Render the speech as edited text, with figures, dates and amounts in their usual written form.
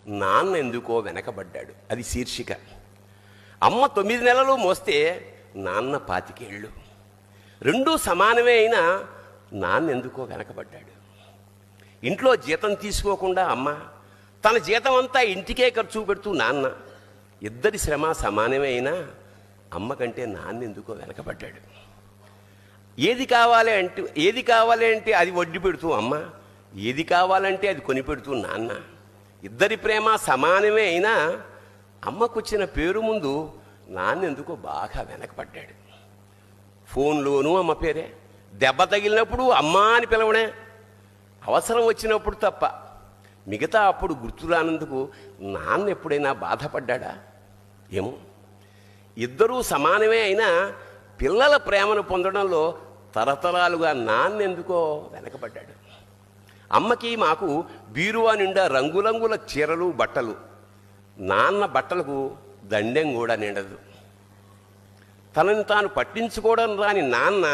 నాన్న ఎందుకో వెనకబడ్డాడు. అది శీర్షిక. అమ్మ 9 నెలలు మోస్తే నాన్న 25 ఏళ్ళు. రెండూ సమానమే అయినా నాన్న ఎందుకో వెనకబడ్డాడు. ఇంట్లో జీతం తీసుకోకుండా అమ్మ, తన జీతం అంతా ఇంటికే ఖర్చు పెడుతూ నాన్న, ఇద్దరి శ్రమ సమానమే అయినా అమ్మ కంటే నాన్న ఎందుకో వెనకబడ్డాడు. ఏది కావాలి అంటే అది వడ్డీ పెడుతూ అమ్మ, ఏది కావాలంటే అది కొని పెడుతూ నాన్న, ఇద్దరి ప్రేమ సమానమే అయినా అమ్మకొచ్చిన పేరు ముందు నాన్న ఎందుకో బాగా వెనకబడ్డాడు. ఫోన్లోనూ అమ్మ పేరే, దెబ్బ తగిలినప్పుడు అమ్మ అని పిలవడే, అవసరం వచ్చినప్పుడు తప్ప మిగతా అప్పుడు గుర్తురానందుకు నాన్న ఎప్పుడైనా బాధపడ్డా? ఏమో. ఇద్దరూ సమానమే అయినా పిల్లల ప్రేమను పొందడంలో తరతరాలుగా నాన్న ఎందుకో వెనకబడ్డాడు. అమ్మకి మాకు బీరువా నిండా రంగురంగుల చీరలు బట్టలు, నాన్న బట్టలకు దండెం కూడా నిండదు. తనని తాను పట్టించుకోవడం రాని నాన్న